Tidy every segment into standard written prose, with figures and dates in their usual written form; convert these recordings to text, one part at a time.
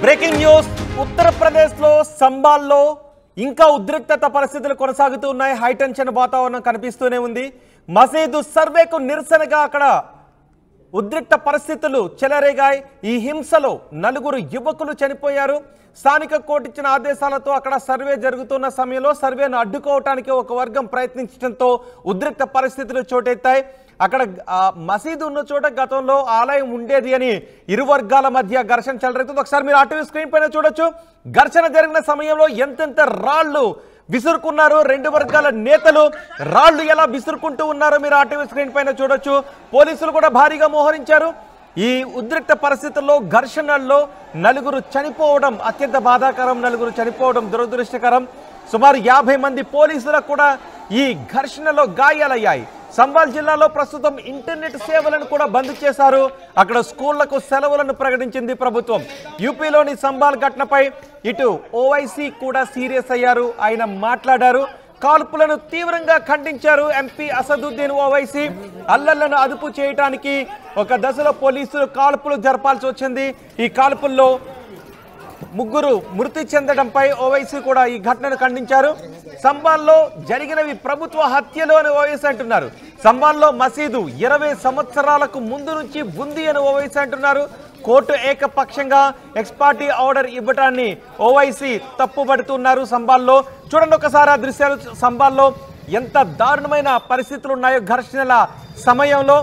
Breaking news Uttar Pradesh లో సంబాల్లో ఇంకా ఉద్రిక్తత పరిస్థితులు కొనసాగుతూ ఉన్నాయి. హైటెన్షన్ వాతావరణం కనిపిస్తూనే ఉంది. మసీదు సర్వేకు నిరసనగా అక్కడ ఉద్రిక్త పరిస్థితులు చెలరేగాయి. ఈ హింసలో 4 యువకులు చనిపోయారు. స్థానిక కోర్టు ఇచ్చిన ఆదేశాలతో అక్కడ సర్వే జరుగుతున్న సమయంలో సర్వేను అడ్డుకోవడానికి ఒక వర్గం ప్రయత్నించడంతో ఉద్రిక్త పరిస్థితులు చోటెత్తాయి. అక్కడ మసీదు ఉన్న చోట గతంలో ఆలయం ఉండేది అని ఇరు వర్గాల మధ్య ఘర్షణ చెలరేగుతుంది. ఒకసారి మీరు ఆర్టీవీ స్క్రీన్ పైన చూడొచ్చు. ఘర్షణ జరిగిన సమయంలో ఎంతెంత రాళ్లు విసురుకున్నారు. 2 వర్గాల నేతలు రాళ్లు ఎలా విసురుకుంటూ ఉన్నారో మీరు ఆర్టీవీ స్క్రీన్ పైన చూడొచ్చు. పోలీసులు కూడా భారీగా మోహరించారు. ఈ ఉద్రిక్త పరిస్థితుల్లో ఘర్షణల్లో 4 చనిపోవడం అత్యంత బాధాకరం. 4 చనిపోవడం దురదృష్టకరం. సుమారు 50 మంది పోలీసులకు కూడా ఈ ఘర్షణలో గాయాలయ్యాయి. సంబాల్ జిల్లాలో ప్రస్తుతం ఇంటర్నెట్ సేవలను కూడా బంద్ చేశారు. అక్కడ స్కూళ్లకు సెలవులను ప్రకటించింది ప్రభుత్వం. యూపీలోని సంబాల్ ఘటనపై ఇటు ఓవైసీ కూడా సీరియస్ అయ్యారు. ఆయన మాట్లాడారు. కాల్పులను తీవ్రంగా ఖండించారు. ఎంపీ అసదుద్దీన్ ఓవైసీ అల్లర్లను అదుపు చేయడానికి ఒక దశలో పోలీసులు కాల్పులు జరపాల్సి వచ్చింది. ఈ కాల్పుల్లో 3 మృతి చెందడంపై ఓవైసీ కూడా ఈ ఘటనను ఖండించారు. సంబాల్లో జరిగినవి ప్రభుత్వ హత్యలు అని ఓవైసీ అంటున్నారు. సంబాల్లో మసీదు 20 సంవత్సరాలకు ముందు నుంచి ఉంది అని ఓవైసీ అంటున్నారు. కోర్టు ఏకపక్షంగా ఎక్స్పార్టీ ఆర్డర్ ఇవ్వడాన్ని ఓవైసీ తప్పుపడుతున్నారు. సంబాల్లో చూడండి ఒకసారి ఆ దృశ్యాలు. సంబాల్లో ఎంత దారుణమైన పరిస్థితులు ఉన్నాయో. ఘర్షణల సమయంలో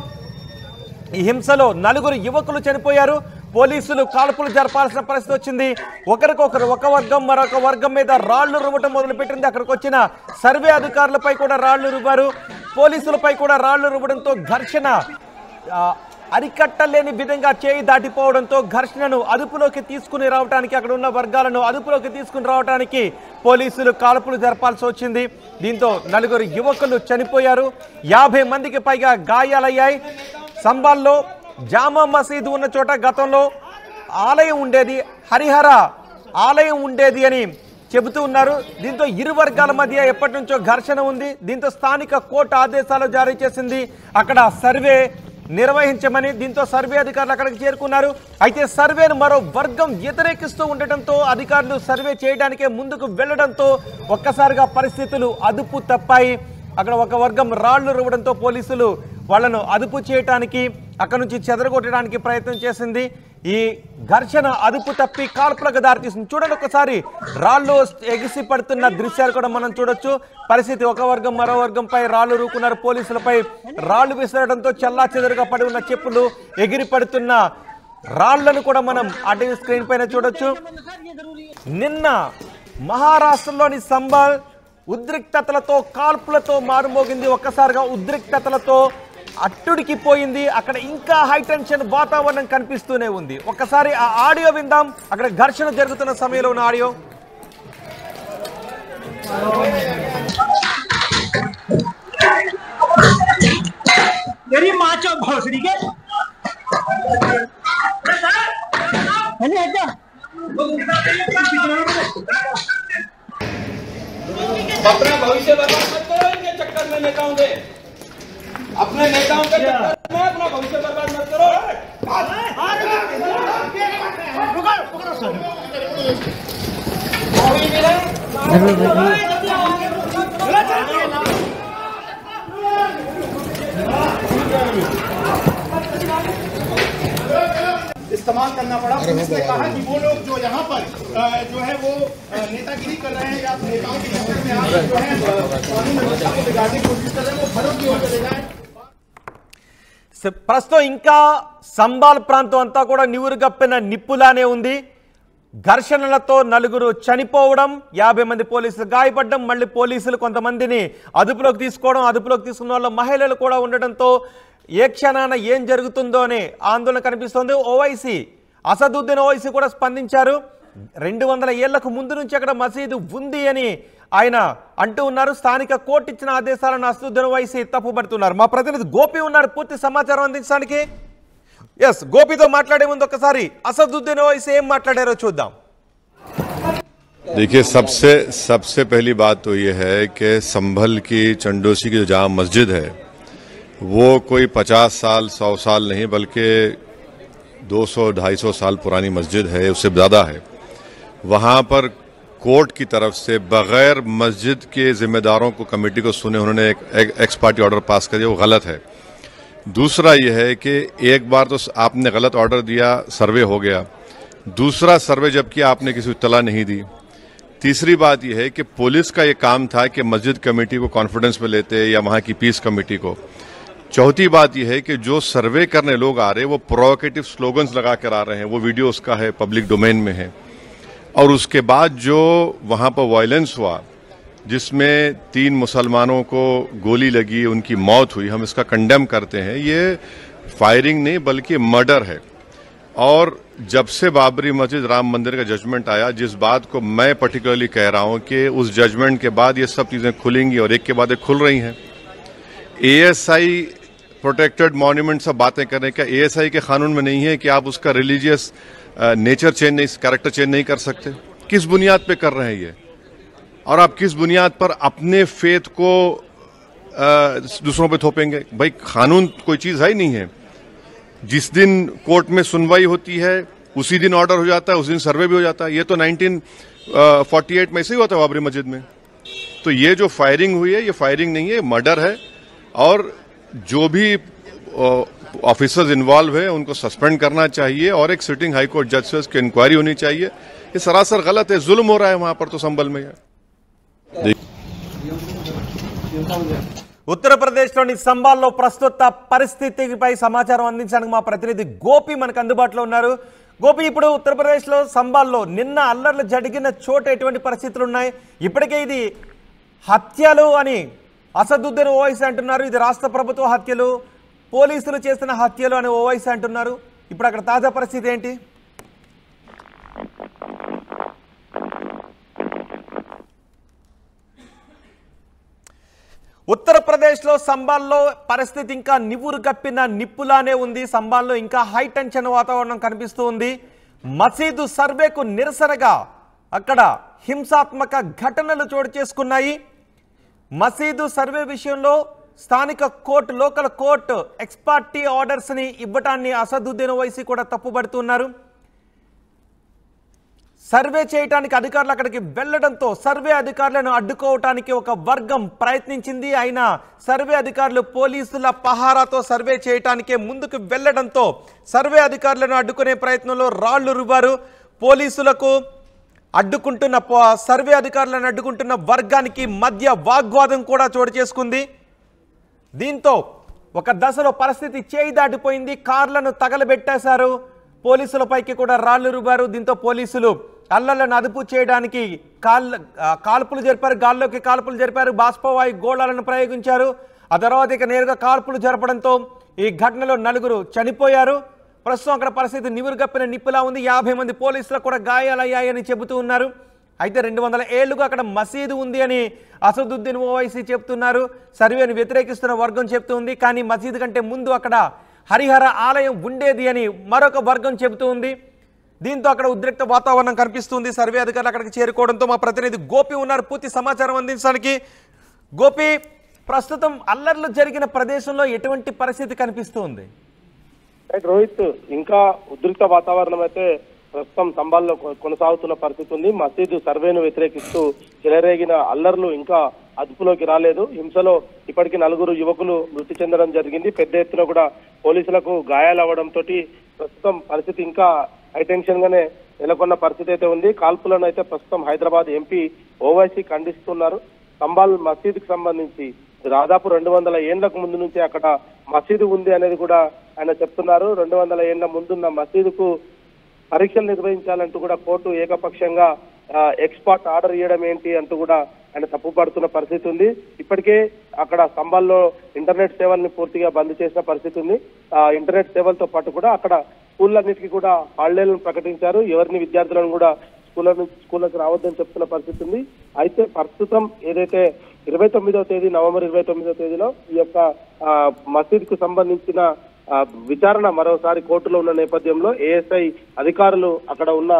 ఈ హింసలో 4 యువకులు చనిపోయారు. పోలీసులు కాల్పులు జరపాల్సిన పరిస్థితి వచ్చింది. ఒకరికొకరు ఒక వర్గం మరొక వర్గం మీద రాళ్లు రువ్వటం మొదలుపెట్టింది. అక్కడికి వచ్చిన సర్వే అధికారులపై కూడా రాళ్లు రువ్వారు. పోలీసులపై కూడా రాళ్లు రువ్వడంతో ఘర్షణ అరికట్టలేని విధంగా చేయి దాటిపోవడంతో ఘర్షణను అదుపులోకి తీసుకుని రావడానికి అక్కడ ఉన్న వర్గాలను అదుపులోకి తీసుకుని రావడానికి పోలీసులు కాల్పులు జరపాల్సి వచ్చింది. దీంతో 4 యువకులు చనిపోయారు. 50 మందికి పైగా గాయాలయ్యాయి. సంబాల్లో జామా మసీదు ఉన్న చోట గతంలో ఆలయం ఉండేది, హరిహర ఆలయం ఉండేది అని చెబుతూ ఉన్నారు. దీంతో ఇరు వర్గాల మధ్య ఎప్పటి నుంచో ఘర్షణ ఉంది. దీంతో స్థానిక కోర్టు ఆదేశాలు జారీ చేసింది అక్కడ సర్వే నిర్వహించమని. దీంతో సర్వే అధికారులు అక్కడికి చేరుకున్నారు. అయితే సర్వేను మరో వర్గం వ్యతిరేకిస్తూ ఉండటంతో అధికారులు సర్వే చేయడానికే ముందుకు వెళ్లడంతో ఒక్కసారిగా పరిస్థితులు అదుపు తప్పాయి. అక్కడ ఒక వర్గం రాళ్లు రువ్వడంతో పోలీసులు వాళ్లను అదుపు చేయడానికి అక్కడ నుంచి చెదరగొట్టడానికి ప్రయత్నం చేసింది. ఈ ఘర్షణ అదుపు తప్పి కాల్పులకు దారితీసింది. చూడండి ఒకసారి రాళ్లు ఎగిసి పడుతున్న దృశ్యాలు కూడా మనం చూడొచ్చు. పరిస్థితి ఒక వర్గం మరో వర్గంపై రాళ్లు రూకున్నారు. పోలీసులపై రాళ్లు విసరడంతో చల్లా చెదరుగా పడి ఉన్న చెప్పులు ఎగిరి పడుతున్న రాళ్లను కూడా మనం ఆర్టీవీ స్క్రీన్ పైన చూడొచ్చు. నిన్న మహారాష్ట్రలోని సంబాల్ ఉద్రిక్తతలతో కాల్పులతో మారుమోగింది. ఒక్కసారిగా ఉద్రిక్తతలతో అట్టుడికిపోయింది. అక్కడ ఇంకా హైటెన్షన్ వాతావరణం కనిపిస్తూనే ఉంది. ఒక్కసారి ఆ ఆడియో విందాం. అక్కడ ఘర్షణ జరుగుతున్న సమయంలో ఉన్న ఆడియో. अपना भविष्य बर्बाद मत करो इनके चक्कर में नेताओं के, अपने नेताओं के चक्कर में अपना भविष्य बर्बाद मत करो। इस्तेमाल करना पड़ा। पुलिस ने कहा कि वो लोग जो यहाँ पर जो है वो नेतागिरी कर रहे हैं या नेताओं के चक्कर में आप जो है कानून व्यवस्था को बिगाड़ने की कोशिश कर रहे हैं, वो भरों की ओर चले जाए। ప్రస్తుతం ఇంకా సంబాల్ ప్రాంతం అంతా కూడా నివురుగప్పిన నిప్పులానే ఉంది. ఘర్షణలతో 4 చనిపోవడం, 50 మంది పోలీసులు గాయపడడం, మళ్ళీ పోలీసులు కొంతమందిని అదుపులోకి తీసుకోవడం, అదుపులోకి తీసుకున్న వాళ్ళ మహిళలు కూడా ఉండడంతో ఏ క్షణాన ఏం జరుగుతుందో అనే ఆందోళన కనిపిస్తోంది. ఓవైసీ అసదుద్దీన్ ఓవైసీ కూడా స్పందించారు. 200 ఏళ్లకు ముందు నుంచి అక్కడ మసీదు ఉంది అని ఆయన అంటూ ఉన్నారు. స్థానిక కోర్టు ఇచ్చిన ఆదేశాలను అసదుద్దీన్ ఓవైసీ తప్పుపడుతున్నారు. మా ప్రతినిధి గోపి ఉన్నారు పూర్తి సమాచారం అందించడానికి. ఎస్, గోపితో మాట్లాడే ముందు ఒకసారి అసదుద్దీన్ ఓవైసీ ఏం మాట్లాడారో చూద్దాం. देखिए, सबसे पहली बात तो ये है कि संभल की चंडोसी की जो जामा मस्जिद है वो कोई 50 साल 100 साल नहीं बल्कि 200-250 साल पुरानी मस्जिद है, उससे ज़्यादा है। वहां पर कोर्ट की तरफ से बगैर मस्जिद के जिम्मेदारों को कमेटी को सुने उन्होंने एक एक्स पार्टी ऑर्डर पास कर दिया, वो गलत है। दूसरा यह है कि एक बार तो आपने गलत ऑर्डर दिया, सर्वे हो गया, दूसरा सर्वे जब किया आपने किसी को इत्तला नहीं दी। तीसरी बात यह है कि पुलिस का ये काम था कि मस्जिद कमेटी को कॉन्फिडेंस में लेते या वहां की पीस कमेटी को। चौथी बात यह है कि जो सर्वे करने लोग आ रहे हैं वो प्रोवोकेटिव स्लोगन्स लगा कर आ रहे हैं, वो वीडियो उसका है, पब्लिक डोमेन में है। और उसके बाद जो वहां पर वायलेंस हुआ जिसमें 3 मुसलमानों को गोली लगी, उनकी मौत हुई, हम इसका कंडेम करते हैं। ये फायरिंग नहीं बल्कि मर्डर है। और जब से बाबरी मस्जिद राम मंदिर का जजमेंट आया, जिस बात को मैं पर्टिकुलरली कह रहा हूं कि उस जजमेंट के बाद ये सब चीजें खुलेंगी और एक के बाद एक खुल रही हैं। एएसआई प्रोटेक्टेड मॉन्यूमेंट सब बातें करने का एएसआई के कानून में नहीं है कि आप उसका रिलीजियस नेचर चेंज नहीं, कैरेक्टर चेंज नहीं कर सकते। किस बुनियाद पे कर रहे हैं ये, और आप किस बुनियाद पर अपने फेथ को दूसरों पे थोपेंगे? भाई कानून कोई चीज है ही नहीं है। जिस दिन कोर्ट में सुनवाई होती है उसी दिन ऑर्डर हो जाता है, उस दिन सर्वे भी हो जाता है। ये तो 1948 में ऐसे ही होता है बाबरी मस्जिद में। तो ये जो फायरिंग हुई है ये फायरिंग नहीं है, मर्डर है। और जो भी ऑफिसर्स इन्वॉल्व है उनको सस्पेंड करना चाहिए और एक सिटिंग हाई कोर्ट जज से उसकी इंक्वायरी होनी चाहिए। ये सरासर गलत है, जुल्म हो रहा है वहां पर तो संभल में। ఉత్తరప్రదేశ్లోని సంబాల్లో ప్రస్తుత పరిస్థితిపై సమాచారం అందించడానికి మా ప్రతినిధి గోపి మనకు అందుబాటులో ఉన్నారు. గోపి, ఇప్పుడు ఉత్తరప్రదేశ్లో సంబాల్లో నిన్న అల్లర్లు జరిగిన చోట ఎటువంటి పరిస్థితులు ఉన్నాయి? ఇప్పటికే ఇది హత్యలు అని అసదుద్దీన్ ఓవైసీ అంటున్నారు, ఇది రాష్ట్ర ప్రభుత్వ హత్యలు, పోలీసులు చేసిన హత్యలు అని ఓవైసీ అంటున్నారు. ఇప్పుడు అక్కడ తాజా పరిస్థితి ఏంటి? ఉత్తరప్రదేశ్లో సంబాల్లో పరిస్థితి ఇంకా నివురు కప్పిన నిప్పులానే ఉంది. సంబాల్లో ఇంకా హై టెన్షన్ వాతావరణం కనిపిస్తూ ఉంది. మసీదు సర్వేకు నిరసనగా అక్కడ హింసాత్మక ఘటనలు చోటు చేసుకున్నాయి. మసీదు సర్వే విషయంలో స్థానిక కోర్టు, లోకల్ కోర్టు ఎక్స్పార్టీ ఆర్డర్స్ని ఇవ్వటాన్ని అసదుద్దీన్ ఓవైసీ కూడా తప్పుపడుతున్నారు. సర్వే చేయడానికి అధికారులు అక్కడికి వెళ్లడంతో సర్వే అధికారులను అడ్డుకోవటానికి ఒక వర్గం ప్రయత్నించింది. అయినా సర్వే అధికారులు పోలీసుల పహారాతో సర్వే చేయటానికే ముందుకు వెళ్లడంతో సర్వే అధికారులను అడ్డుకునే ప్రయత్నంలో రాళ్లు రువ్వారు. పోలీసులకు అడ్డుకుంటున్న సర్వే అధికారులను అడ్డుకుంటున్న వర్గానికి మధ్య వాగ్వాదం కూడా చోటు చేసుకుంది. దీంతో ఒక దశలో పరిస్థితి చేయి దాటిపోయింది. కార్లను తగలబెట్టేశారు, పోలీసులపైకి కూడా రాళ్లు రువ్వారు. దీంతో పోలీసులు అల్లర్లను అదుపు చేయడానికి కాల్పులు జరిపారు, గాల్లోకి కాల్పులు జరిపారు, బాష్పవాయు గోళాలను ప్రయోగించారు. ఆ తర్వాత ఇక నేరుగా కాల్పులు జరపడంతో ఈ ఘటనలో 4 చనిపోయారు. ప్రస్తుతం అక్కడ పరిస్థితి నివురుగప్పిన నిప్పులా ఉంది. 50 మంది పోలీసులకు కూడా గాయాలయ్యాయని చెబుతూ ఉన్నారు. అయితే 200 ఏళ్లుగా అక్కడ మసీదు ఉంది అని అసదుద్దీన్ ఓవైసీ చెప్తున్నారు. సర్వేను వ్యతిరేకిస్తున్న వర్గం చెప్తుంది. కానీ మసీదు కంటే ముందు అక్కడ హరిహర ఆలయం ఉండేది అని మరొక వర్గం చెబుతూ ఉంది. దీంతో అక్కడ ఉద్రిక్త వాతావరణం కనిపిస్తుంది. సర్వే అధికారులు అక్కడికి చేరుకోవడంతో మా ప్రతినిధి గోపి ఉన్నారు పూర్తి సమాచారం అందించడానికి. గోపి, ప్రస్తుతం అల్లర్లు జరిగిన ప్రదేశంలో ఎటువంటి పరిస్థితి కనిపిస్తుంది? రోహిత్, ఇంకా ఉద్రిక్త వాతావరణం అయితే ప్రస్తుతం సంబాల్లో కొనసాగుతున్న పరిస్థితి ఉంది. మసీదు సర్వేను వ్యతిరేకిస్తూ చెలరేగిన అల్లర్లు ఇంకా అదుపులోకి రాలేదు. హింసలో ఇప్పటికీ 4 యువకులు మృతి చెందడం జరిగింది. పెద్ద ఎత్తున కూడా పోలీసులకు గాయాలవ్వడంతో ప్రస్తుతం పరిస్థితి ఇంకా హైటెన్షన్ గానే నెలకొన్న పరిస్థితి అయితే ఉంది. కాల్పులను అయితే ప్రస్తుతం హైదరాబాద్ ఎంపీ ఓవైసీ ఖండిస్తున్నారు. సంబాల్ మసీదుకు సంబంధించి దాదాపు 200 ఏళ్లకు ముందు నుంచి అక్కడ మసీదు ఉంది అనేది కూడా ఆయన చెప్తున్నారు. 200 ఏళ్ల ముందున్న మసీదుకు పరీక్షలు నిర్వహించాలంటూ కూడా కోర్టు ఏకపక్షంగా ఎక్స్పర్ట్ ఆర్డర్ ఇవ్వడం ఏంటి అంటూ కూడా ఆయన తప్పుపడుతున్న పరిస్థితి ఉంది. ఇప్పటికే అక్కడ సంబాల్లో ఇంటర్నెట్ సేవల్ని పూర్తిగా బంద్ చేసిన పరిస్థితి ఉంది. ఇంటర్నెట్ సేవలతో పాటు కూడా అక్కడ స్కూళ్ళన్నిటికీ కూడా హాలిడేలను ప్రకటించారు. ఎవరిని విద్యార్థులను కూడా స్కూళ్ళకు రావద్దని చెప్తున్న పరిస్థితి ఉంది. అయితే ప్రస్తుతం ఏదైతే 29వ తేదీ నవంబర్ 29వ తేదీలో ఈ యొక్క మసీద్కు సంబంధించిన విచారణ మరోసారి కోర్టులో ఉన్న నేపథ్యంలో ఏఎస్ఐ అధికారులు అక్కడ ఉన్న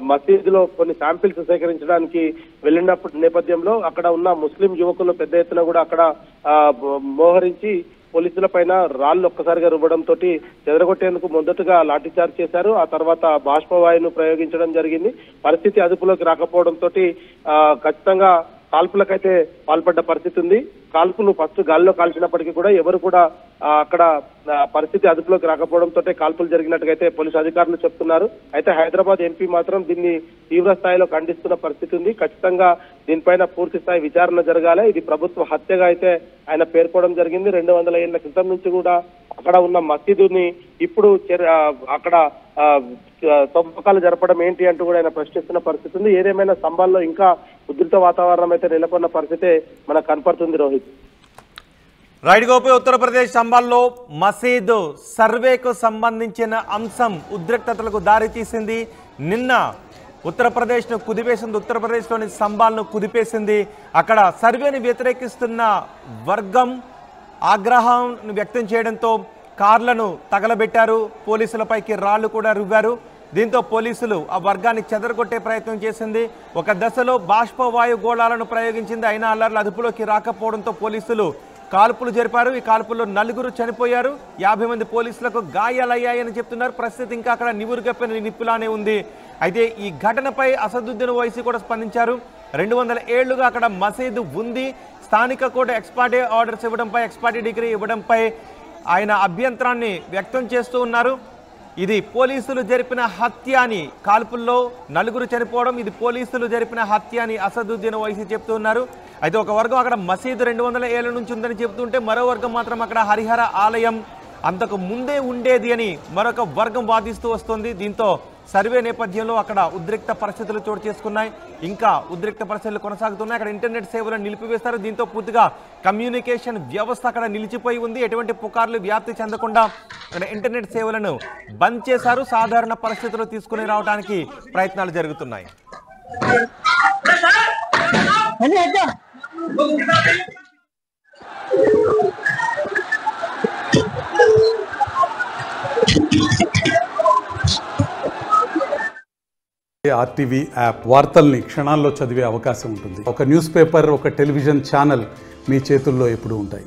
మసీదులో కొన్ని శాంపిల్స్ సేకరించడానికి వెళ్ళినప్పటి నేపథ్యంలో అక్కడ ఉన్న ముస్లిం యువకులు పెద్ద ఎత్తున కూడా అక్కడ మోహరించి పోలీసుల పైన రాళ్లు ఒక్కసారిగా రువ్వడంతో చెదరగొట్టేందుకు మొదటగా లాఠీచార్జ్ చేశారు. ఆ తర్వాత బాష్పవాయువును ప్రయోగించడం జరిగింది. పరిస్థితి అదుపులోకి రాకపోవడంతో ఖచ్చితంగా కాల్పులకైతే పాల్పడ్డ పరిస్థితి ఉంది. కాల్పులు ఫస్ట్ గాలిలో కాల్చినప్పటికీ కూడా ఎవరు కూడా అక్కడ పరిస్థితి అదుపులోకి రాకపోవడంతో కాల్పులు జరిగినట్టుగా పోలీసు అధికారులు చెప్తున్నారు. అయితే హైదరాబాద్ ఎంపీ మాత్రం దీన్ని తీవ్ర స్థాయిలో ఖండిస్తున్న పరిస్థితి ఉంది. ఖచ్చితంగా దీనిపైన పూర్తి స్థాయి విచారణ జరగాలి. ఇది ప్రభుత్వ హత్యగా అయితే ఆయన పేర్కోవడం జరిగింది. 200 ఏళ్ల క్రితం నుంచి కూడా అక్కడ ఉన్న మసీదుని ఇప్పుడు అక్కడ తవ్వకాలు జరపడం ఏంటి అంటూ కూడా ఆయన ప్రశ్నిస్తున్న పరిస్థితి ఉంది. ఏదేమైనా స్తంభాల్లో ఇంకా ఉధృత వాతావరణం అయితే నెలకొన్న పరిస్థితి మనకు కనపడుతుంది. రోహిత్, రైట్ గోపి, ఉత్తరప్రదేశ్ సంబాల్లో మసీదు సర్వేకు సంబంధించిన అంశం ఉద్రిక్తతలకు దారితీసింది. నిన్న ఉత్తరప్రదేశ్ను కుదిపేసింది, ఉత్తరప్రదేశ్లోని సంబాల్ను కుదిపేసింది. అక్కడ సర్వేని వ్యతిరేకిస్తున్న వర్గం ఆగ్రహం వ్యక్తం చేయడంతో కార్లను తగలబెట్టారు, పోలీసులపైకి రాళ్లు కూడా రువ్వారు. దీంతో పోలీసులు ఆ వర్గాన్ని చెదరగొట్టే ప్రయత్నం చేసింది. ఒక దశలో బాష్పవాయు గోళాలను ప్రయోగించింది. అయినా అల్లర్లు అదుపులోకి రాకపోవడంతో పోలీసులు కాల్పులు జరిపారు. ఈ కాల్పుల్లో 4 చనిపోయారు, 50 మంది పోలీసులకు గాయాలయ్యాయని చెప్తున్నారు. పరిస్థితి ఇంకా అక్కడ నివురుగప్పిన నిప్పులానే ఉంది. అయితే ఈ ఘటనపై అసదుద్దీన్ ఓవైసీ కూడా స్పందించారు. 200 ఏళ్లుగా అక్కడ మసీదు ఉంది. స్థానిక కోర్టు ఎక్స్పార్టీ ఆర్డర్స్ ఇవ్వడంపై, ఎక్స్పార్టీ డిగ్రీ ఇవ్వడంపై ఆయన అభ్యంతరాన్ని వ్యక్తం చేస్తూ ఉన్నారు. ఇది పోలీసులు జరిపిన హత్య అని, కాల్పుల్లో 4 చనిపోవడం ఇది పోలీసులు జరిపిన హత్య అని అసదుద్దీన్ ఓవైసీ చెప్తూ ఉన్నారు. అయితే ఒక వర్గం అక్కడ మసీదు 200 ఏళ్ల నుంచి ఉందని చెబుతుంటే, మరో వర్గం మాత్రం అక్కడ హరిహర ఆలయం అంతకు ముందే ఉండేది అని మరొక వర్గం వాదిస్తూ వస్తుంది. దీంతో సర్వే నేపథ్యంలో అక్కడ ఉద్రిక్త పరిస్థితులు చోటు చేసుకున్నాయి. ఇంకా ఉద్రిక్త పరిస్థితులు కొనసాగుతున్నాయి. అక్కడ ఇంటర్నెట్ సేవలను నిలిపివేస్తారు. దీంతో పూర్తిగా కమ్యూనికేషన్ వ్యవస్థ అక్కడ నిలిచిపోయి ఉంది. ఎటువంటి పుకార్లు వ్యాప్తి చెందకుండా అక్కడ ఇంటర్నెట్ సేవలను బంద్ చేశారు. సాధారణ పరిస్థితులు తీసుకుని రావడానికి ప్రయత్నాలు జరుగుతున్నాయి. ఆర్టీవీ యాప్ వార్తల్ని క్షణాల్లో చదివే అవకాశం ఉంటుంది. ఒక న్యూస్ పేపర్, ఒక టెలివిజన్ ఛానల్ మీ చేతుల్లో ఎప్పుడూ ఉంటాయి.